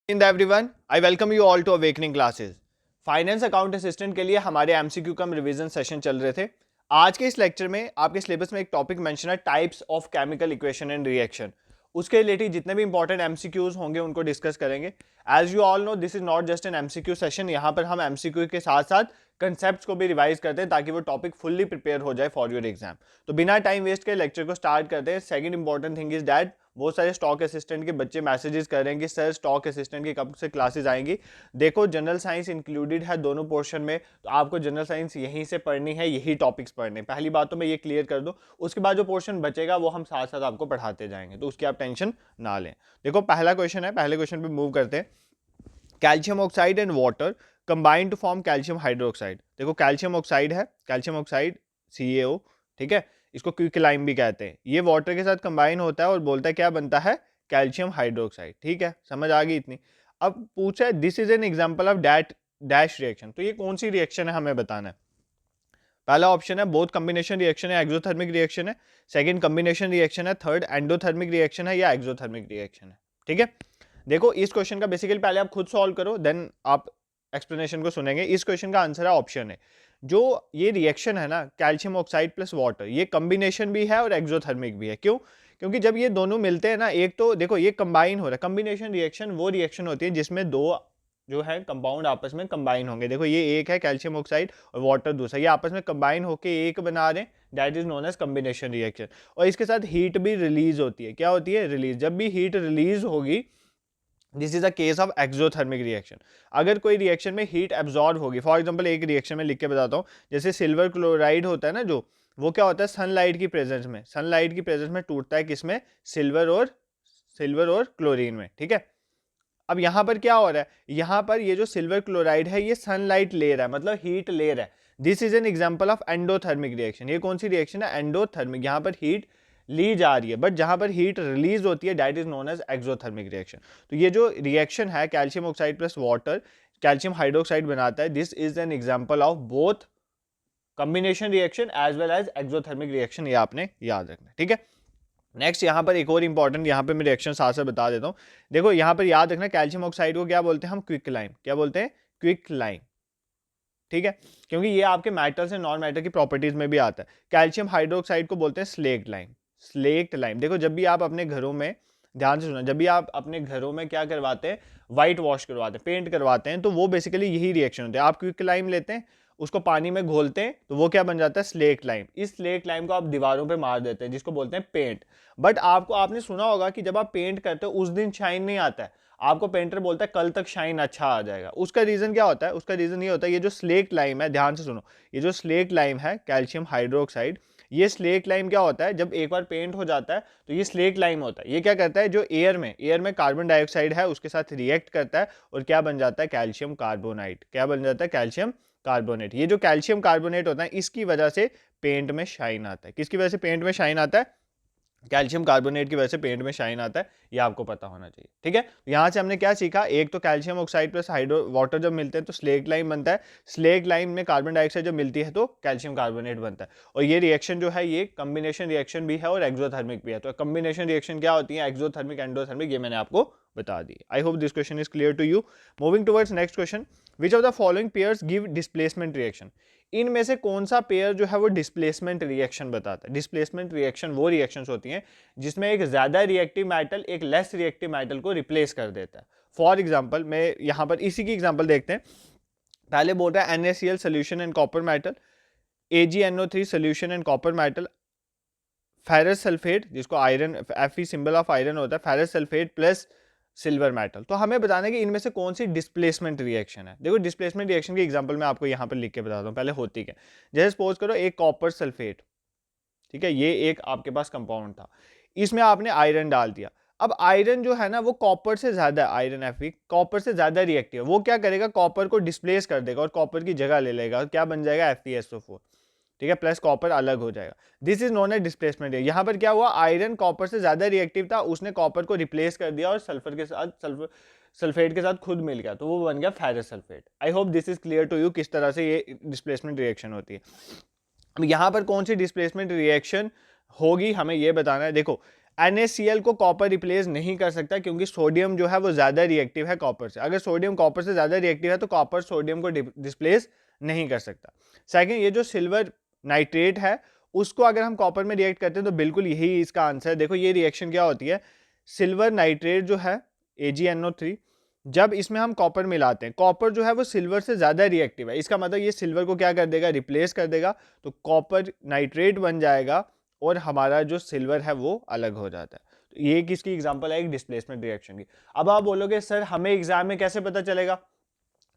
In everyone I welcome you all to awakening classes. Finance account assistant के लिए हमारे MCQ कम revision session चल रहे थे। आज के इस लेक्चर में आपके सिलेबस में एक टॉपिक मेंशन है, types of chemical equation and reaction. उसके रिलेटेड जितने भी इंपॉर्टेंट एमसीक्यूज होंगे उनको डिस्कस करेंगे। As you all know, this is not just an MCQ session. यहाँ पर हम एमसीक्यू के साथ साथ कंसेप्ट्स को भी रिवाइज करते हैं ताकि वो टॉपिक फुल्ली प्रिपेयर हो जाए फॉर योर एग्जाम। तो बिना टाइम वेस्ट के लेक्चर को स्टार्ट करते हैं। Second important thing is that बहुत सारे स्टॉक असिस्टेंट के बच्चे मैसेजेस कर रहे हैं कि सर स्टॉक असिस्टेंट की कब से क्लासेस आएंगी। देखो, जनरल साइंस इंक्लूडेड है दोनों पोर्शन में, तो आपको जनरल साइंस यहीं से पढ़नी है, यही टॉपिक्स पढ़ने। पहली बात तो मैं ये क्लियर कर दूं, उसके बाद जो पोर्शन बचेगा वो हम साथ साथ आपको पढ़ाते जाएंगे, तो उसकी आप टेंशन ना लें। देखो, पहला क्वेश्चन है, पहले क्वेश्चन पे मूव करते हैं। Calcium oxide and water combined to form calcium hydroxide. देखो, कैल्शियम ऑक्साइड है, कैल्शियम ऑक्साइड CaO, ठीक है, इसको क्विकलाइम भी कहते हैं। ये वाटर के साथ कंबाइन होता है और बोलता है क्या बनता है, कैल्शियम हाइड्रोक्साइड। ठीक है, समझ आ गई इतनी। अब पूछा है this is an example of dash reaction, तो ये कौन सी रिएक्शन है हमें बताना है। पहला ऑप्शन है बोथ कॉम्बिनेशन रिएक्शन है, एक्सोथर्मिक रिएक्शन है। सेकंड कॉम्बिनेशन रिएक्शन है। थर्ड एंडोथर्मिक रिएक्शन है या एक्सोथर्मिक रिएक्शन है। ठीक है, देखो इस क्वेश्चन का बेसिकली पहले आप खुद सॉल्व करो, देन आप एक्सप्लेनेशन को सुनेंगे। इस क्वेश्चन का आंसर है ऑप्शन है। जो ये रिएक्शन है ना, कैल्शियम ऑक्साइड प्लस वाटर, ये कॉम्बिनेशन भी है और एक्सोथर्मिक भी है। क्यों? क्योंकि जब ये दोनों मिलते हैं ना, एक तो देखो ये कंबाइन हो रहा है। कॉम्बिनेशन रिएक्शन वो रिएक्शन होती है जिसमें दो जो है कंपाउंड आपस में कंबाइन होंगे। देखो, ये एक है कैल्शियम ऑक्साइड और वाटर दूसरा, ये आपस में कंबाइन होकर एक बना रहे हैं, that is known as combination reaction. और इसके साथ हीट भी रिलीज होती है। क्या होती है? रिलीज। जब भी हीट रिलीज होगी, this is a case of exothermic reaction. अगर कोई रिएक्शन में हीट एब्जॉर्ब होगी, फॉर एग्जांपल एक रिएक्शन में लिख के बताता हूँ, जैसे सिल्वर क्लोराइड होता है ना, जो वो क्या होता है, सनलाइट की प्रेजेंस में, सनलाइट की प्रेजेंस में टूटता है, किसमें? सिल्वर और क्लोरीन में। ठीक है, अब यहां पर क्या हो रहा है, यहां पर ये जो सिल्वर क्लोराइड है ये सनलाइट ले रहा है, मतलब हीट ले रहा है। This is an example of endothermic reaction. ये कौन सी रिएक्शन है? एंडोथर्मिक। यहां पर हीट ली जा रही है, बट जहां पर हीट रिलीज होती है that is known as exothermic reaction. तो ये जो रिएक्शन है calcium oxide plus water calcium hydroxide बनाता है, this is an example of both combination reaction as well as exothermic reaction. ये आपने याद रखना है। ठीक है, नेक्स्ट यहाँ पर एक और इंपॉर्टेंट, यहाँ पे मैं रिएक्शन साथ साथ बता देता हूँ। देखो, यहाँ पर याद रखना, कैल्शियम ऑक्साइड को क्या बोलते हैं हम? क्विकलाइम। क्या बोलते हैं? क्विकलाइम। ठीक है, क्योंकि ये आपके मेटल से नॉन मेटल की प्रॉपर्टीज में भी आता है। कैल्शियम हाइड्रोक्साइड को बोलते हैं स्लेक्ट लाइम। Slaked lime. देखो, जब भी आप अपने घरों में, ध्यान से सुना, जब भी आप अपने घरों में क्या करवाते हैं, व्हाइट वॉश करवाते हैं, पेंट करवाते हैं, तो वो बेसिकली यही रिएक्शन होते हैं। आप क्विकलाइम लेते हैं, उसको पानी में घोलते हैं, तो वो क्या बन जाता है? Slaked lime. इस स्लेक्ट लाइम को आप दीवारों पे मार देते हैं, जिसको बोलते हैं पेंट। बट आपने सुना होगा कि जब आप पेंट करते हो उस दिन शाइन नहीं आता है, आपको पेंटर बोलता है कल तक शाइन अच्छा आ जाएगा। उसका रीजन क्या होता है? उसका रीजन ये होता है, ये जो स्लेक्ट लाइम है, ध्यान से सुनो, ये जो स्लेक्ट लाइम है कैल्शियम हाइड्रोक्साइड, ये स्लेक्ट लाइम क्या होता है, जब एक बार पेंट हो जाता है तो ये स्लेक्ट लाइम होता है, ये क्या करता है, जो एयर में कार्बन डाइऑक्साइड है उसके साथ रिएक्ट करता है और क्या बन जाता है? Calcium carbonite. क्या बन जाता है? Calcium carbonate. ये जो कैल्शियम कार्बोनेट होता है, इसकी वजह से पेंट में शाइन आता है। किसकी वजह से पेंट में शाइन आता है? कैल्शियम कार्बोनेट की वजह से पेंट में शाइन आता है। ये आपको पता होना चाहिए। ठीक है, यहां से हमने क्या सीखा? एक तो calcium oxide plus hydro water जब मिलते हैं तो स्लेक्ट लाइम बनता है। स्लेक्ट लाइम में कार्बन डाइऑक्साइड जब मिलती है तो कैल्शियम कार्बोनेट बनता है। और ये रिएक्शन जो है ये कॉम्बिनेशन रिएक्शन भी है और एक्सोथर्मिक भी है। तो कॉम्बिनेशन रिएक्शन क्या होती है? एक्सोथर्मिक, एंडोथर्मिक, ये मैंने आपको बता दी। I hope this question is clear to you. Moving towards next question, which of the following pairs give displacement reaction. इनमें से कौन सा पेयर जो है वो डिस्प्लेसमेंट रिएक्शन बताता है? डिस्प्लेसमेंट रिएक्शन वो रिएक्शंस होती हैं जिसमें एक ज्यादा रिएक्टिव मेटल एक लेस रिएक्टिव मेटल को रिप्लेस कर देता है। फॉर एग्जांपल, मैं यहां पर इसी की एग्जांपल देखते हैं। पहले बोल रहा है NaCl solution and copper metal, AgNO3 solution and copper metal, ferrous sulphate, जिसको iron, Fe symbol of iron होता है, ferrous sulphate plus silver metal. तो हमें बताना है कि इनमें से कौन सी डिस्प्लेसमेंट रिएक्शन है। देखो, डिस्प्लेसमेंट रिएक्शन की एग्जांपल मैं आपको यहां पर लिख के बताता हूं। पहले होती क्या, जैसे सपोज करो एक कॉपर सल्फेट, ठीक है, ये एक आपके पास कंपाउंड था, इसमें आपने आयरन डाल दिया। अब आयरन जो है ना वो कॉपर से ज्यादा, आयरन Fe कॉपर से ज्यादा रिएक्टिव है। वो क्या करेगा? कॉपर को डिस्प्लेस कर देगा और कॉपर की जगह ले लेगा और क्या बन जाएगा? FeSO4। ठीक है, प्लस कॉपर अलग हो जाएगा। This is known as displacement. यहां पर क्या हुआ? आयरन कॉपर से ज्यादा रिएक्टिव था, उसने कॉपर को रिप्लेस कर दिया और सल्फर के साथ सल्फेट के साथ खुद मिल गया, तो वो बन गया ferrous sulphate. I hope this is clear to you किस तरह से ये डिस्प्लेसमेंट रिएक्शन होती है। अब यहां पर कौन सी डिस्प्लेसमेंट रिएक्शन होगी हमें ये बताना है। देखो, NaCl को कॉपर रिप्लेस नहीं कर सकता क्योंकि सोडियम जो है वो ज़्यादा रिएक्टिव है कॉपर से। अगर सोडियम कॉपर से ज़्यादा रिएक्टिव है तो कॉपर सोडियम को डिस्प्लेस नहीं कर सकता। सेकंड, ये जो सिल्वर नाइट्रेट है उसको अगर हम कॉपर में रिएक्ट करते हैं तो बिल्कुल यही इसका आंसर है। देखो ये रिएक्शन क्या होती है, सिल्वर नाइट्रेट जो है AgNO3, जब इसमें हम कॉपर मिलाते हैं, कॉपर जो है वो सिल्वर से ज़्यादा रिएक्टिव है, इसका मतलब ये सिल्वर को क्या कर देगा, रिप्लेस कर देगा, तो कॉपर नाइट्रेट बन जाएगा और हमारा जो सिल्वर है वो अलग हो जाता है। तो ये किसकी एग्जांपल है, एक डिस्प्लेसमेंट रिएक्शन की। अब आप बोलोगे सर हमें एग्जाम में कैसे पता चलेगा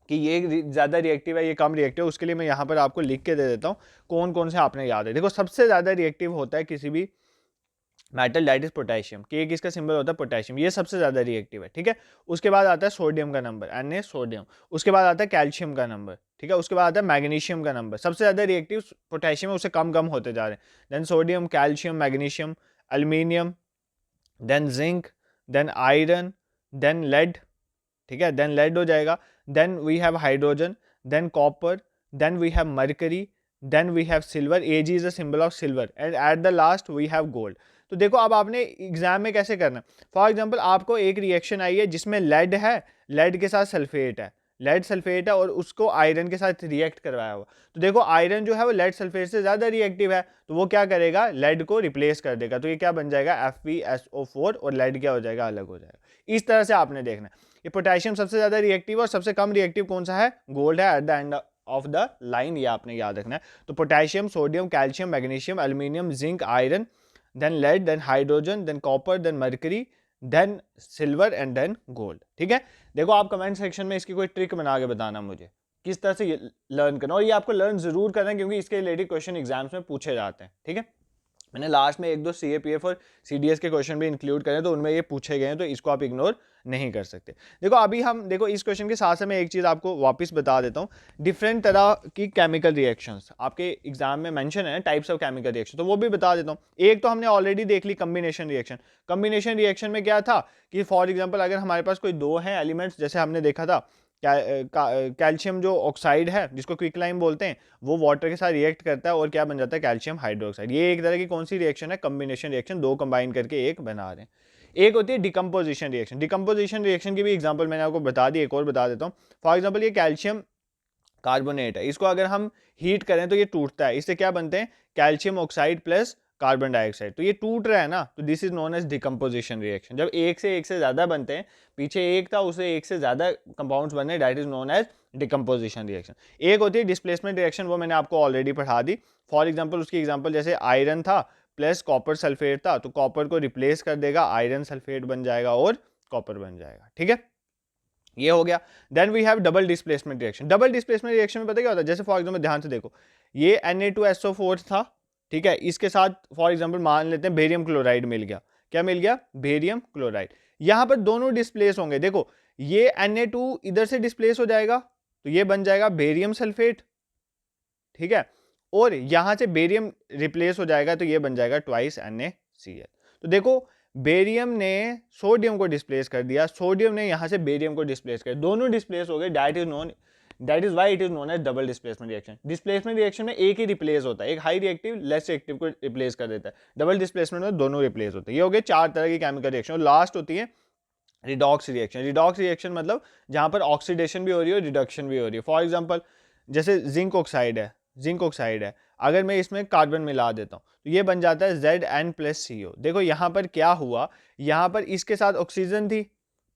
कि ये ज़्यादा रिएक्टिव है ये कम रिएक्टिव है, उसके लिए मैं यहाँ पर आपको लिख के दे देता हूँ कौन कौन से आपने याद है। देखो सबसे ज़्यादा रिएक्टिव होता है किसी भी मेटल, दैट इज पोटेशियम, कि एक इसका सिंबल होता है पोटेशियम, ये सबसे ज़्यादा रिएक्टिव है, ठीक है। उसके बाद आता है सोडियम का नंबर, Na सोडियम। उसके बाद आता है कैल्शियम का नंबर, ठीक है। उसके बाद आता है मैग्नीशियम का नंबर, सबसे ज़्यादा रिएक्टिव पोटेशियम है, उससे कम कम होते जा रहे हैं। Then sodium, calcium, magnesium, aluminium, then zinc, then iron, then lead, ठीक है, देन लेड हो जाएगा। Then we have hydrogen, then copper, then we have mercury, then we have silver, Ag is a symbol of silver, and at the last we have gold. तो देखो अब आपने exam में कैसे करना है। फॉर एग्जांपल आपको एक रिएक्शन आई है जिसमें लेड है, लेड के साथ सल्फेट है, लेड सल्फेट है और उसको आयरन के साथ रिएक्ट करवाया हुआ। तो देखो आयरन जो है वो लेड सल्फेट से ज़्यादा रिएक्टिव है, तो वो क्या करेगा, लेड को रिप्लेस कर देगा, तो ये क्या बन जाएगा, FeSO4, और लेड क्या हो जाएगा, अलग हो जाएगा। इस तरह से आपने देखना है। ये पोटेशियम सबसे ज़्यादा रिएक्टिव और सबसे कम रिएक्टिव कौन सा है, गोल्ड है at the end of the line, ये आपने याद रखना है। तो potassium, sodium, calcium, magnesium, aluminium, zinc, iron, then lead, then hydrogen, then copper, then mercury, then silver and then gold, ठीक है। देखो आप कमेंट सेक्शन में इसकी कोई ट्रिक बना के बताना मुझे किस तरह से लर्न करना, और ये आपको लर्न जरूर करना है क्योंकि इसके रिलेटेड क्वेश्चन एग्जाम्स में पूछे जाते हैं, ठीक है। मैंने लास्ट में एक दो CAPF और CDS के क्वेश्चन भी इंक्लूड करें तो उनमें ये पूछे गए हैं, तो इसको आप इग्नोर नहीं कर सकते। देखो अभी हम देखो इस क्वेश्चन के साथ साथ मैं एक चीज़ आपको वापस बता देता हूँ, डिफरेंट तरह की केमिकल रिएक्शंस आपके एग्जाम में मेंशन है, टाइप्स ऑफ केमिकल रिएक्शन, तो वो भी बता देता हूँ। एक तो हमने ऑलरेडी देख ली कम्बिनेशन रिएक्शन। कम्बिनेशन रिएक्शन में क्या था कि फॉर एग्जाम्पल अगर हमारे पास कोई दो हैं एलिमेंट्स, जैसे हमने देखा था कैल्शियम जो ऑक्साइड है जिसको क्विकलाइम बोलते हैं, वो वाटर के साथ रिएक्ट करता है और क्या बन जाता है, कैल्शियम हाइड्रोक्साइड। ये एक तरह की कौन सी रिएक्शन है, कम्बिनेशन रिएक्शन, दो कंबाइन करके एक बना रहे हैं। एक होती है डिकम्पोजिशन रिएक्शन। डिकम्पोजिशन रिएक्शन की भी एग्जांपल मैंने आपको बता दी, एक और बता देता हूँ। फॉर एग्जांपल ये कैल्शियम कार्बोनेट है, इसको अगर हम हीट करें तो ये टूटता है, इससे क्या बनते हैं, calcium oxide plus carbon dioxide, तो ये टूट रहा है ना, तो this is known as decomposition reaction. जब एक से ज़्यादा बनते हैं, पीछे एक था उसे एक से ज़्यादा कंपाउंड्स बने, that is known as decomposition reaction. एक होती है डिस्प्लेसमेंट रिएक्शन, वो मैंने आपको ऑलरेडी पढ़ा दी। फॉर एग्जाम्पल उसकी एग्जाम्पल जैसे आयरन था प्लस कॉपर सल्फेट था, तो कॉपर को रिप्लेस कर देगा, आयरन सल्फेट बन जाएगा और कॉपर बन जाएगा, ठीक है, ये हो गया। Then we have double displacement reaction. Double displacement reaction में पता क्या होता है, जैसे फॉर एग्जांपल ध्यान से देखो, ये Na2SO4 था, ठीक है, इसके साथ फॉर एग्जांपल मान लेते हैं बेरियम क्लोराइड मिल गया, क्या मिल गया, बेरियम क्लोराइड। यहां पर दोनों डिस्प्लेस होंगे, देखो ये Na2 इधर से डिस्प्लेस हो जाएगा तो ये बन जाएगा बेरियम सल्फेट, ठीक है, और यहां से बेरियम रिप्लेस हो जाएगा तो ये बन जाएगा ट्वाइस NaCl। तो देखो बेरियम ने सोडियम को डिस्प्लेस कर दिया, सोडियम ने यहां से बेरियम को डिस्प्लेस कर दिया, दोनों डिस्प्लेस हो गए, that is why it is known as double displacement reaction. Displacement reaction में एक ही रिप्लेस होता है, एक हाई रिएक्टिव लेस रिएक्टिव को रिप्लेस कर देता है, डबल डिस्प्लेसमेंट में दोनों रिप्लेस होते हैं। ये हो गए चार तरह की केमिकल रिएक्शन, और लास्ट होती है रिडॉक्स रिएक्शन। रिडॉक्स रिएक्शन मतलब जहां पर ऑक्सीडेशन भी हो रही है, रिडक्शन भी हो रही है। फॉर एग्जाम्पल जैसे जिंक ऑक्साइड है, जिंक ऑक्साइड है, अगर मैं इसमें कार्बन मिला देता हूं तो ये बन जाता है Zn+CO। देखो यहां पर क्या हुआ, यहां पर इसके साथ ऑक्सीजन थी,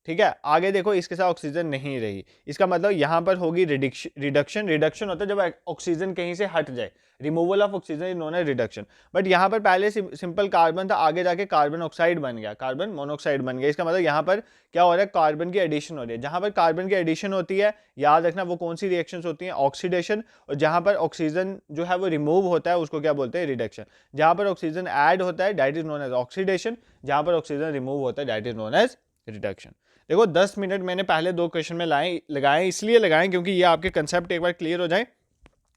ठीक है, आगे देखो इसके साथ ऑक्सीजन नहीं रही, इसका मतलब यहां पर होगी रिडक्शन। रिडक्शन होता है जब ऑक्सीजन कहीं से हट जाए, removal of oxygen is known as reduction. But यहां पर पहले सिंपल कार्बन था, आगे जाके कार्बन ऑक्साइड बन गया, कार्बन मोनोऑक्साइड बन गया, इसका मतलब यहां पर क्या हो रहा है, कार्बन की एडिशन हो रही है। जहां पर कार्बन की एडिशन होती है, याद रखना वो कौन सी रिएक्शंस होती हैं, ऑक्सीडेशन, और जहां पर ऑक्सीजन जो है वो रिमूव होता है उसको क्या बोलते हैं, रिडक्शन। जहां पर ऑक्सीजन ऐड होता है that is known as oxidation, जहां पर ऑक्सीजन रिमूव होता है that is known as reduction. देखो 10 मिनट मैंने पहले दो क्वेश्चन में लगाए इसलिए लगाए क्योंकि ये आपके कंसेप्ट एक बार क्लियर हो जाए,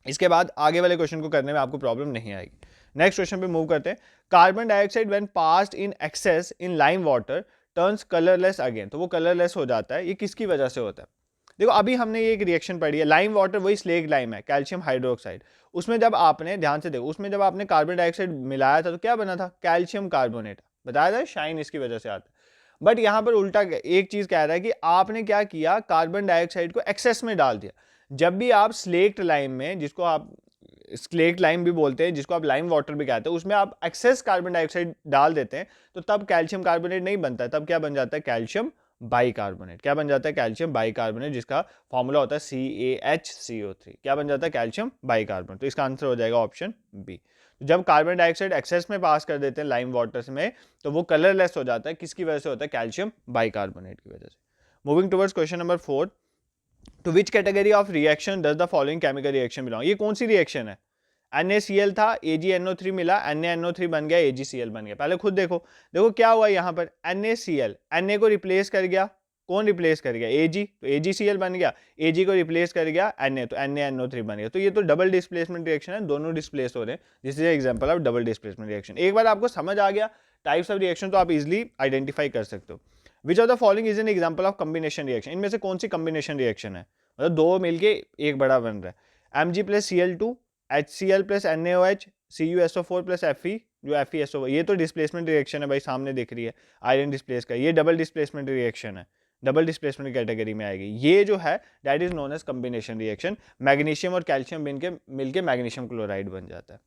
इसके बाद आगे वाले क्वेश्चन को करने में आपको प्रॉब्लम नहीं आएगी। नेक्स्ट क्वेश्चन पे मूव करते हैं। Carbon dioxide when passed in excess in lime water turns colourless again, तो वो कलरलेस हो जाता है, ये किसकी वजह से होता है। देखो अभी हमने ये एक रिएक्शन पढ़ी है, लाइम वाटर वही स्लेग लाइम है, कैल्शियम हाइड्रोक्साइड, उसमें जब आपने ध्यान से देखो, उसमें जब आपने कार्बन डाइऑक्साइड मिलाया था तो क्या बना था, कैल्शियम कार्बोनेट, बताया था, शाइन इसकी वजह से आता है। बट यहाँ पर उल्टा एक चीज कह रहा है कि आपने क्या किया, कार्बन डाइऑक्साइड को एक्सेस में डाल दिया। जब भी आप स्लेक्ट लाइम में, जिसको आप स्लेक्ट लाइम भी बोलते हैं, जिसको आप लाइम वाटर भी कहते हैं, उसमें आप एक्सेस कार्बन डाइऑक्साइड डाल देते हैं तो तब कैल्शियम कार्बोनेट नहीं बनता है, तब क्या बन जाता है, कैल्शियम बाइकार्बोनेट। क्या बन जाता है, कैल्शियम बाइकार्बोनेट, जिसका फॉर्मूला होता है CaHCO3। क्या बन जाता है, कैल्शियम बाइकार्बोनेट। तो इसका आंसर हो जाएगा ऑप्शन बी। जब कार्बन डाइऑक्साइड एक्सेस में पास कर देते हैं लाइम वाटर में तो वो कलरलेस हो जाता है, किसकी वजह से होता है, कैल्शियम बाइकार्बोनेट की वजह से। Moving towards question number 4, to which category of reaction does the following chemical reaction belong. ये कौन सी रिएक्शन है, NaCl था, AgNO3 मिला, NaNO3 बन गया, AgCl बन गया। पहले खुद देखो, देखो क्या हुआ यहाँ पर, NaCl Na को रिप्लेस कर गया, कौन रिप्लेस कर गया, Ag, तो AgCl बन गया, Ag को रिप्लेस कर गया Na, तो NaNO3 बन गया। तो ये तो डबल डिस्प्लेसमेंट रिएक्शन है, दोनों डिस्प्लेस हो रहे हैं, this is example of double displacement reaction. एक बार आपको समझ आ गया टाइप्स ऑफ रिएक्शन तो आप इजिली आइडेंटिफाई कर सकते हो। विच of the following is an example of combination reaction, इनमें से कौन सी कॉम्बिनेशन रिएक्शन है, मतलब दो मिलके एक बड़ा बन रहा है। Mg plus Cl2, HCl plus NaOH, CuSO4 plus Fe, जो FeSO, ये तो डिस्प्लेसमेंट रिएक्शन है भाई, सामने दिख रही है, आयरन डिस्प्लेस का, ये डबल डिस्प्लेसमेंट रिएक्शन है, डबल डिस्प्लेसमेंट कैटेगरी में आएगी। ये जो है that is known as combination reaction, magnesium और कैल्शियम मिलके मैग्नीशियम क्लोराइड बन जाता है।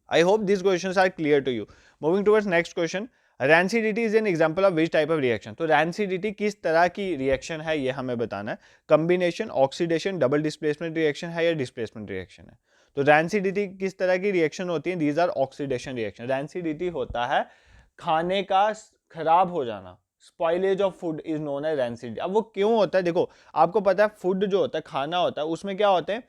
I hope this questions are clear to you. Moving towards next question, rancidity is an example of which type of reaction. तो rancidity किस तरह की reaction है ये हमें बताना है। Combination, oxidation, double displacement reaction है या डिस्प्लेसमेंट रिएक्शन है। तो रैंसिडिटी किस तरह की रिएक्शन होती है, these are oxidation reaction. Rancidity होता है खाने का खराब हो जाना, spoilage of food is known as rancidity. अब वो क्यों होता है, देखो आपको पता है फूड जो होता है, खाना होता है, उसमें क्या होते हैं,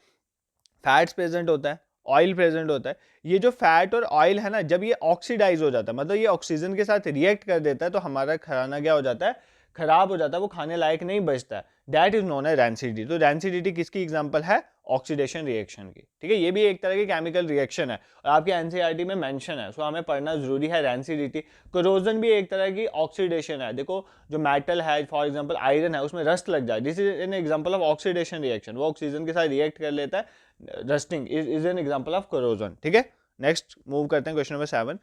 फैट्स प्रेजेंट होता है, ऑयल प्रेजेंट होता है। ये जो फैट और ऑयल है ना, जब ये ऑक्सीडाइज हो जाता है, मतलब ये ऑक्सीजन के साथ रिएक्ट कर देता है, तो हमारा खाना क्या हो जाता है, खराब हो जाता है, वो खाने लायक नहीं बचता है। That is known as rancidity. तो रैंसिडिटी किसकी एग्जांपल है, ऑक्सीडेशन रिएक्शन की। ठीक है, ये भी एक तरह की केमिकल रिएक्शन है और आपके एनसीईआरटी में मेंशन है, सो हमें पढ़ना जरूरी है रैंसिडिटी। कोरोजन भी एक तरह की ऑक्सीडेशन है। देखो जो मेटल है, फॉर एग्जांपल आयरन है, उसमें रस्ट लग जाए, this is an example of oxidation reaction. वो ऑक्सीजन के साथ रिएक्ट कर लेता है, rusting is an example of corrosion. ठीक है, नेक्स्ट मूव करते हैं question number 7।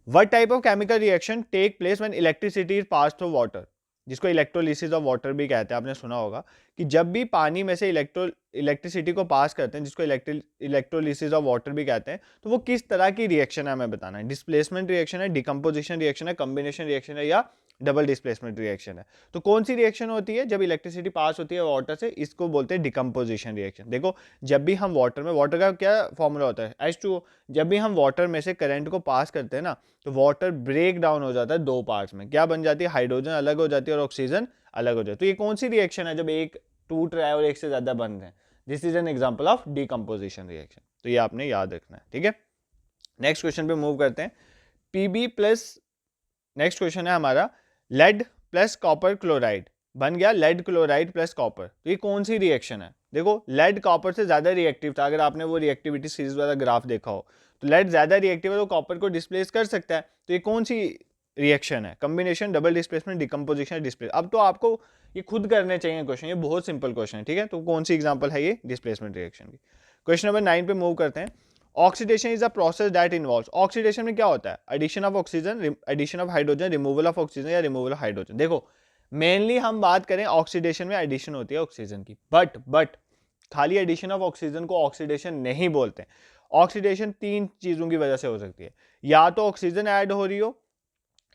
What type of chemical reaction take place when electricity is pass through water, जिसको इलेक्ट्रोलिसिस ऑफ वाटर भी कहते हैं। आपने सुना होगा कि जब भी पानी में से इलेक्ट्रिसिटी को पास करते हैं, जिसको इलेक्ट्रोलिसिस ऑफ वाटर भी कहते हैं, तो वो किस तरह की रिएक्शन है हमें बताना है। डिस्प्लेसमेंट रिएक्शन है, डिकम्पोजिशन रिएक्शन है, कॉम्बिनेशन रिएक्शन है या डबल डिस्प्लेसमेंट रिएक्शन है। तो कौन सी रिएक्शन होती है जब इलेक्ट्रिसिटी पास होती है वाटर से, इसको बोलते हैं डिकम्पोजिशन रिएक्शन। देखो जब भी हम वाटर में, वाटर का क्या फॉर्मूला होता है, H2O, जब भी हम वाटर में से करंट को पास करते हैं ना, तो वाटर ब्रेक डाउन हो जाता है दो पार्ट्स में। क्या बन जाती है, हाइड्रोजन अलग हो जाती है और ऑक्सीजन अलग हो जाती है। तो ये कौन सी रिएक्शन है जब एक टूट रहा है और एक से ज्यादा बन रहे हैं, this is an example of decomposition reaction. तो ये आपने याद रखना है। ठीक है, नेक्स्ट क्वेश्चन पे मूव करते हैं। Pb प्लस, नेक्स्ट क्वेश्चन है हमारा, लेड प्लस कॉपर क्लोराइड बन गया लेड क्लोराइड प्लस कॉपर। तो ये कौन सी रिएक्शन है, देखो लेड कॉपर से ज्यादा रिएक्टिव था, अगर आपने वो रिएक्टिविटी सीरीज वाला ग्राफ देखा हो, तो लेड ज्यादा रिएक्टिव है तो कॉपर को डिस्प्लेस कर सकता है। तो ये कौन सी रिएक्शन है, combination, double displacement, decomposition, displace. अब तो आपको ये खुद करने चाहिए क्वेश्चन, ये बहुत सिंपल क्वेश्चन है। ठीक है, तो कौन सी एग्जांपल है ये डिस्प्लेसमेंट रिएक्शन की। क्वेश्चन नंबर 9 पे मूव करते हैं। Oxidation is a process that involves, oxidation में क्या होता है, addition of oxygen, addition of hydrogen, removal of oxygen या रिमूवल ऑफ हाइड्रोजन। देखो मेनली हम बात करें ऑक्सीडेशन में एडिशन होती है ऑक्सीजन की, बट खाली एडिशन ऑफ ऑक्सीजन को ऑक्सीडेशन नहीं बोलते। ऑक्सीडेशन तीन चीजों की वजह से हो सकती है, या तो ऑक्सीजन ऐड हो रही हो,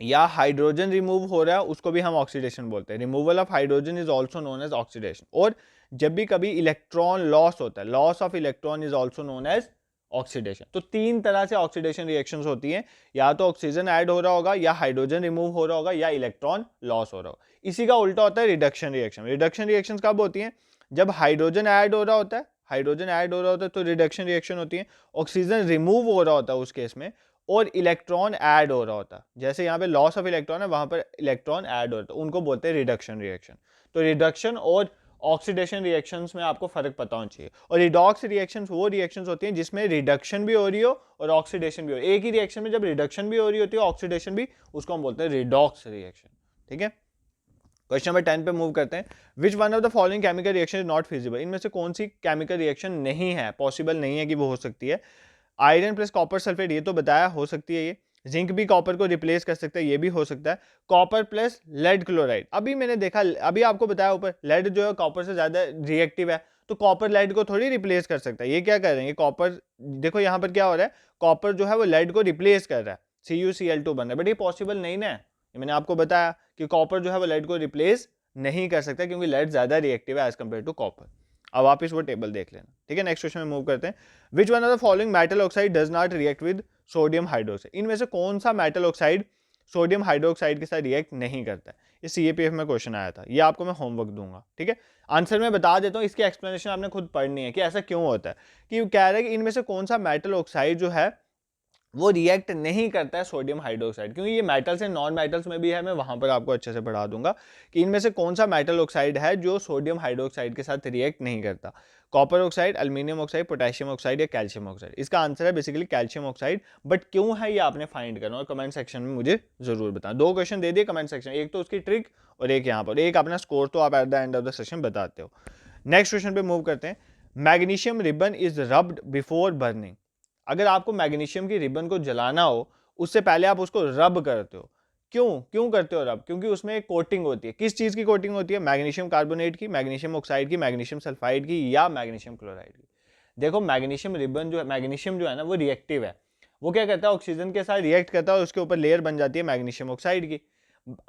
या हाइड्रोजन रिमूव हो रहा है, उसको भी हम ऑक्सीडेशन बोलते हैं। Removal of hydrogen is also known as oxidation. और जब भी कभी इलेक्ट्रॉन लॉस होता है, loss of electron is also known as oxidation. तो तीन तरह से ऑक्सीडेशन रिएक्शंस होती हैं, या तो ऑक्सीजन ऐड हो रहा होगा, या हाइड्रोजन रिमूव हो रहा होगा, या इलेक्ट्रॉन लॉस हो रहा होगा। इसी का उल्टा होता है रिडक्शन रिएक्शन। रिडक्शन रिएक्शंस कब होती हैं, जब हाइड्रोजन ऐड हो रहा होता है, हाइड्रोजन ऐड हो रहा होता है तो रिडक्शन रिएक्शन होती है। ऑक्सीजन रिमूव हो रहा होता है उस केस में, और इलेक्ट्रॉन ऐड हो रहा होता है, जैसे यहाँ पे लॉस ऑफ इलेक्ट्रॉन है, वहां पर इलेक्ट्रॉन ऐड हो रहा है, उनको बोलते हैं रिडक्शन रिएक्शन। तो रिडक्शन और ऑक्सीडेशन रिएक्शंस में आपको फर्क पता होना चाहिए। और रिडॉक्स रिएक्शंस वो रिएक्शंस होती हैं जिसमें रिडक्शन भी हो रही हो और ऑक्सीडेशन भी हो। एक ही रिएक्शन में जब रिडक्शन भी हो रही होती है, ऑक्सीडेशन भी, उसको हम बोलते हैं रिडॉक्स रिएक्शन। ठीक है, क्वेश्चन नंबर 10 पे मूव करते हैं। Which one of the following chemical reaction is not feasible, इनमें से कौन सी केमिकल रिएक्शन नहीं है, पॉसिबल नहीं है कि वो हो सकती है। आयरन प्लस कॉपर सल्फेट, ये तो बताया हो सकती है ये। जिंक भी कॉपर को रिप्लेस कर सकता है, ये भी हो सकता है। कॉपर प्लस लेड क्लोराइड, अभी मैंने देखा, अभी आपको बताया ऊपर, लेड जो है कॉपर से ज्यादा रिएक्टिव है, तो कॉपर लेड को थोड़ी रिप्लेस कर सकता है। ये क्या कर रहे हैं, कॉपर, देखो यहाँ पर क्या हो रहा है, कॉपर जो है वो लेड को रिप्लेस कर रहा है, CuCl2 बन रहा है, बट ये पॉसिबल नहीं ना है। मैंने आपको बताया कि कॉपर जो है वो लेड को रिप्लेस नहीं कर सकता, क्योंकि लेड ज्यादा रिएक्टिव है एज कम्पेयर टू कॉपर। अब वापस वो टेबल देख लेना, ठीक है। नेक्स्ट क्वेश्चन में मूव करते हैं। Which one of the following metal oxide does not react with sodium hydroxide, इनमें से कौन सा मेटल ऑक्साइड सोडियम हाइड्रोक्साइड के साथ रिएक्ट नहीं करता है। ये CAPF में क्वेश्चन आया था, ये आपको मैं होमवर्क दूंगा, ठीक है। आंसर मैं बता देता हूँ, इसकी एक्सप्लेनेशन आपने खुद पढ़नी है कि ऐसा क्यों होता है। कि कह रहे हैं कि इनमें से कौन सा मेटल ऑक्साइड जो है वो रिएक्ट नहीं करता है सोडियम हाइड्रोक्साइड, क्योंकि ये मेटल्स हैं, नॉन मेटल्स में भी है, मैं वहां पर आपको अच्छे से पढ़ा दूंगा कि इनमें से कौन सा मेटल ऑक्साइड है जो सोडियम हाइड्रोक्साइड के साथ रिएक्ट नहीं करता। Copper oxide, aluminium oxide, potassium oxide या कैल्शियम ऑक्साइड। इसका आंसर है बेसिकली कैल्शियम ऑक्साइड, बट क्यों है ये आपने फाइंड करना और कमेंट सेक्शन में मुझे जरूर बताना। 2 क्वेश्चन दे दिए कमेंट सेक्शन, एक तो उसकी ट्रिक और एक यहाँ पर, एक अपना स्कोर तो आप eight the end of the session बताते हो। नेक्स्ट क्वेश्चन पे मूव करते हैं। Magnesium ribbon is rubbed before burning, अगर आपको मैग्नीशियम की रिबन को जलाना हो उससे पहले आप उसको रब करते हो, क्यों करते हो रब, क्योंकि उसमें एक कोटिंग होती है। किस चीज की कोटिंग होती है, मैग्नीशियम कार्बोनेट की, मैग्नीशियम ऑक्साइड की, मैग्नीशियम सल्फाइड की या मैग्नीशियम क्लोराइड की। देखो मैग्नीशियम रिबन जो है, मैग्नीशियम जो है ना वो रिएक्टिव है, वो क्या करता है ऑक्सीजन के साथ रिएक्ट करता है और उसके ऊपर लेयर बन जाती है मैग्नीशियम ऑक्साइड की।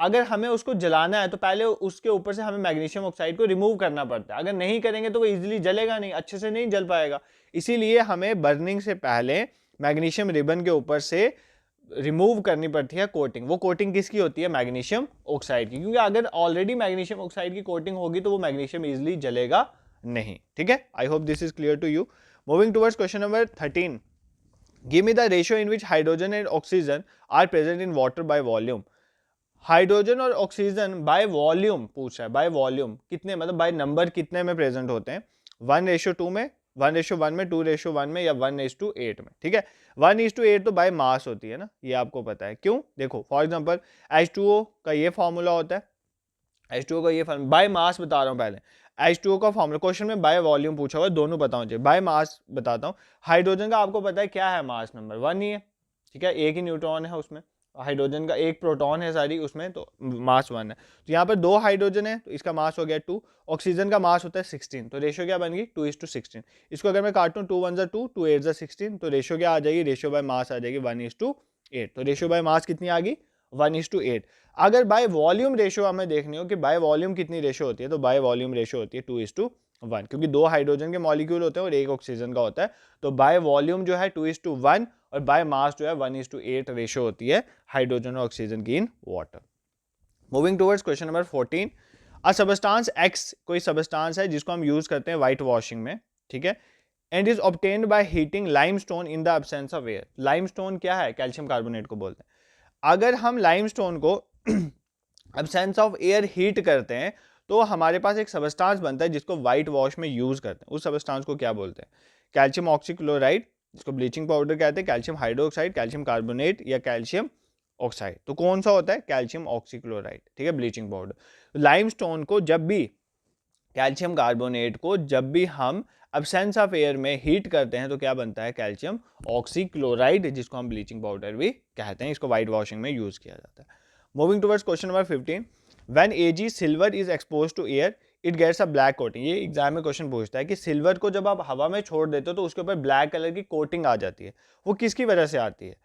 अगर हमें उसको जलाना है तो पहले उसके ऊपर से हमें मैग्नीशियम ऑक्साइड को रिमूव करना पड़ता है, अगर नहीं करेंगे तो वो इजीली जलेगा नहीं, अच्छे से नहीं जल पाएगा। इसीलिए हमें बर्निंग से पहले मैग्नीशियम रिबन के ऊपर से रिमूव करनी पड़ती है कोटिंग। वो कोटिंग किसकी होती है, मैग्नीशियम ऑक्साइड की, क्योंकि अगर ऑलरेडी मैग्नीशियम ऑक्साइड की कोटिंग होगी तो वो मैग्नीशियम इजीली जलेगा नहीं, ठीक है। I hope this is clear to you. Moving towards question number 13, give me the ratio in which hydrogen and oxygen are present in water by volume. Hydrogen और oxygen by volume पूछ रहा है, by volume कितने, मतलब by number कितने में present होते हैं, 1:2 में, 1:1 में, 2:1 में या 1:8 में, ठीक है। 1:8 तो बाय मास होती है ना, ये आपको पता है। क्यों, देखो फॉर एग्जांपल H2O का ये फॉर्मूला होता है, H2O का ये फॉर्मूला, बाय मास बता रहा हूँ पहले। H2O का फॉर्मूला, क्वेश्चन में बाय वॉल्यूम पूछा हुआ है, दोनों बताओ मुझे। बाय मास बताता हूँ, हाइड्रोजन का आपको पता है क्या है, मास नंबर 1 ही है, ठीक है, एक ही न्यूट्रॉन है उसमें, हाइड्रोजन का एक प्रोटॉन है सारी उसमें, तो मास 1 है। तो यहाँ पर 2 हाइड्रोजन है तो इसका मास हो गया 2, ऑक्सीजन का मास होता है 16, तो रेशियो क्या बन गई 2:16। इसको अगर मैं काटूं 2 1 2, 2 8 16, तो रेशियो क्या आ जाएगी, रेशियो बाय मास आ जाएगी 1:8। तो रेशियो बाय मास कितनी आ गई 1:8। अगर बाय वॉल्यूम रेशियो हमें देखनी हो कि बाय वॉल्यूम कितनी रेशियो होती है, तो बाय वॉल्यूम रेशियो होती है 2:1, क्योंकि 2 हाइड्रोजन के मॉलिक्यूल होते हैं और एक ऑक्सीजन का होता है, तो बाय वॉल्यूम जो है 2:1 और बाय मास जो है 1:8 रेशियो होती है हाइड्रोजन और ऑक्सीजन की in water. Moving towards question number 14, a substance x कोई सबस्टांस है जिसको हम यूज करते हैं व्हाइट वॉशिंग में, ठीक है, and is obtained by heating limestone in the absence of air. Limestone क्या है, कैल्शियम कार्बोनेट को बोलते हैं। अगर हम लाइमस्टोन को एब्सेंस ऑफ एयर हीट करते हैं तो हमारे पास एक सबस्टांस बनता है जिसको व्हाइट वॉश में यूज करते हैं। उस सबस्टांस को क्या बोलते हैं, कैल्शियम ऑक्सीक्लोराइड, जिसको ब्लीचिंग पाउडर कहते हैं, कैल्शियम हाइड्रोक्साइड, कैल्शियम कार्बोनेट या कैल्शियम ऑक्साइड। तो कौन सा होता है, कैल्शियम ऑक्सीक्लोराइड, ठीक है, ब्लीचिंग पाउडर। लाइमस्टोन को जब भी, कैल्शियम कार्बोनेट को जब भी हम एब्सेंस ऑफ एयर में हीट करते हैं तो क्या बनता है, कैल्शियम ऑक्सीक्लोराइड, जिसको हम ब्लीचिंग पाउडर भी कहते हैं। इसको व्हाइट वॉशिंग में यूज किया जाता है। Moving towards question number 15, when Ag silver is expose to air it gets a black coating. ये एग्जाम में क्वेश्चन पूछता है कि सिल्वर को जब आप हवा में छोड़ देते हो तो उसके ऊपर ब्लैक कलर की कोटिंग आ जाती है, वो किसकी वजह से आती है,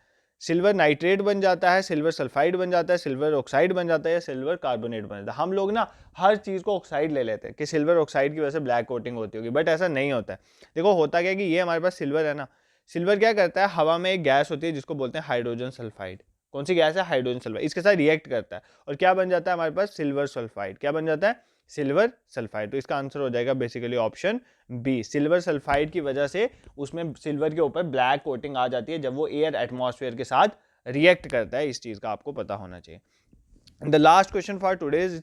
सिल्वर नाइट्रेट बन जाता है, सिल्वर सल्फाइड बन जाता है, सिल्वर ऑक्साइड बन जाता है या सिल्वर कार्बोनेट बन जाता है। हम लोग ना हर चीज़ को ऑक्साइड ले लेते हैं कि सिल्वर ऑक्साइड की वजह से ब्लैक कोटिंग होती होगी, बट ऐसा नहीं होता है। देखो होता क्या है कि ये हमारे पास सिल्वर है ना, सिल्वर क्या करता है, हवा में एक गैस होती है जिसको बोलते हैं हाइड्रोजन सल्फाइड। कौन सी गैस है, हाइड्रोजन सल्फाइड, इसके साथ रिएक्ट करता है और क्या बन जाता है हमारे पास, सिल्वर सल्फाइड। क्या बन जाता है, सिल्वर सल्फाइड। तो इसका आंसर हो जाएगा basically option B, silver sulphide की वजह से उसमें सिल्वर के ऊपर ब्लैक कोटिंग आ जाती है जब वो एयर एटमॉस्फेयर के साथ रिएक्ट करता है। इस चीज का आपको पता होना चाहिए। The last question for today's,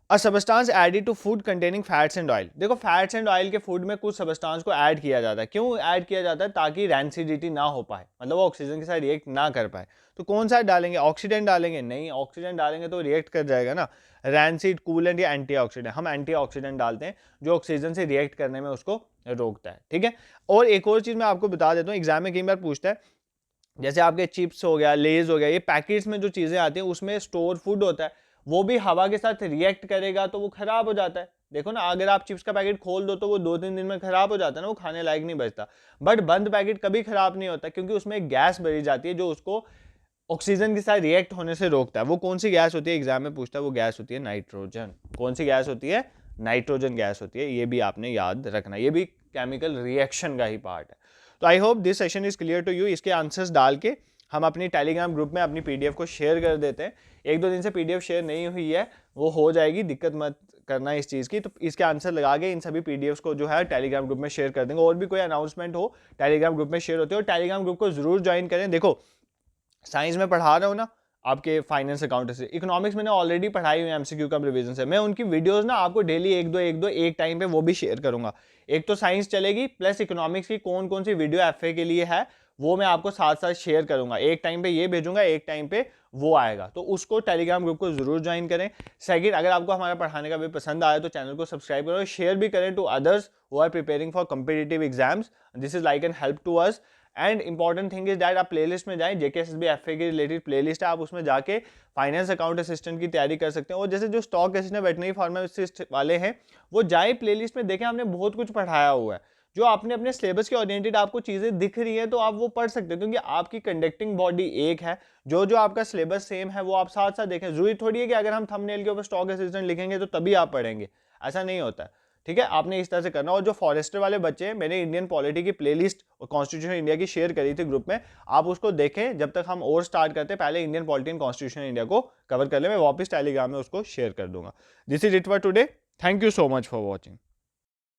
a substance added to food containing fats and oil. देखो फैट्स एंड ऑयल के फूड में कुछ सबस्टांस को ऐड किया जाता है, क्यों ऐड किया जाता है, ताकि रैंसिडिटी ना हो पाए, मतलब वो ऑक्सीजन के साथ रिएक्ट ना कर पाए। तो कौन सा डालेंगे, ऑक्सीडेंट डालेंगे, नहीं, ऑक्सीडेंट डालेंगे तो रिएक्ट कर जाएगा ना, रैंसिड, कूलेंट या एंटीऑक्सीडेंट। हम एंटीऑक्सीडेंट डालते हैं जो ऑक्सीजन से रिएक्ट करने में उसको रोकता है, ठीक है। और एक और चीज मैं आपको बता देता हूँ, एग्जाम में कई बार पूछता है जैसे आपके चिप्स हो गया, लेज हो गया, ये पैकेट्स में जो चीज़ें आती हैं उसमें स्टोर फूड होता है, वो भी हवा के साथ रिएक्ट करेगा तो वो खराब हो जाता है। देखो ना, अगर आप चिप्स का पैकेट खोल दो तो वो 2-3 दिन में खराब हो जाता है ना, वो खाने लायक नहीं बचता। बट बंद पैकेट कभी खराब नहीं होता, क्योंकि उसमें एक गैस भरी जाती है जो उसको ऑक्सीजन के साथ रिएक्ट होने से रोकता है। वो कौन सी गैस होती है, एग्जाम में पूछता है, वो गैस होती है नाइट्रोजन। कौन सी गैस होती है? नाइट्रोजन गैस होती है। ये भी आपने याद रखना, ये भी केमिकल रिएक्शन का ही पार्ट है। तो I hope this session is clear to you. इसके आंसर्स डाल के हम अपनी टेलीग्राम ग्रुप में अपनी पीडीएफ को शेयर कर देते हैं। 1-2 दिन से पीडीएफ शेयर नहीं हुई है, वो हो जाएगी, दिक्कत मत करना इस चीज़ की। तो इसके आंसर लगा के इन सभी पीडीएफ्स को जो है टेलीग्राम ग्रुप में शेयर कर देंगे। और भी कोई अनाउंसमेंट हो टेलीग्राम ग्रुप में शेयर होते हो, टेलीग्राम ग्रुप को जरूर ज्वाइन करें। देखो, साइंस में पढ़ा रहा हूँ ना आपके फाइनेंस अकाउंटेंसी, इकोनॉमिक्स मैंने ऑलरेडी पढ़ाई हुई एमसीक्यू कम रिवीजन से। मैं उनकी वीडियोस ना आपको डेली एक टाइम पे वो भी शेयर करूंगा। एक तो साइंस चलेगी, प्लस इकोनॉमिक्स की कौन कौन सी वीडियो एफए के लिए है वो मैं आपको साथ साथ शेयर करूंगा। एक टाइम पे ये भेजूंगा, एक टाइम पे वो आएगा, तो उसको टेलीग्राम ग्रुप को जरूर ज्वाइन करें। सेकंड, अगर आपको हमारा पढ़ाने का भी पसंद आया तो चैनल को सब्सक्राइब करो, शेयर भी करें to others who are preparing for competitive exams. This is like an help to us. And important thing is that आप प्लेलिस्ट में जाएं, जेकेएसएसबी एफए के रिलेटेड प्लेलिस्ट है, आप उसमें जाके फाइनेंस अकाउंट असिस्टेंट की तैयारी कर सकते हैं। और जैसे जो स्टॉक असिस्टेंट, वेटनरी फार्मासिस्ट वाले हैं, वो जाए प्लेलिस्ट में देखें, हमने बहुत कुछ पढ़ाया हुआ है। जो आपने अपने सिलेबस के ओरिएंटेड आपको चीज़ें दिख रही हैं तो आप वो पढ़ सकते हो, क्योंकि आपकी कंडक्टिंग बॉडी एक है। जो जो आपका सिलेबस सेम है वो आप साथ साथ देखें। जरूरी थोड़ी है कि अगर हम थंबनेल के ऊपर स्टॉक असिस्टेंट लिखेंगे तो तभी आप पढ़ेंगे, ऐसा नहीं होता है। ठीक है, आपने इस तरह से करना। और जो फॉरेस्टर वाले बच्चे हैं, मैंने इंडियन पॉलिटी की प्लेलिस्ट और कॉन्स्टिट्यूशन इंडिया की शेयर करी थी ग्रुप में, आप उसको देखें। जब तक हम और स्टार्ट करते हैं, पहले Indian polity and constitution India को कवर कर ले। मैं वापस टेलीग्राम में उसको शेयर कर दूंगा। This is it for today. Thank you so much for watching.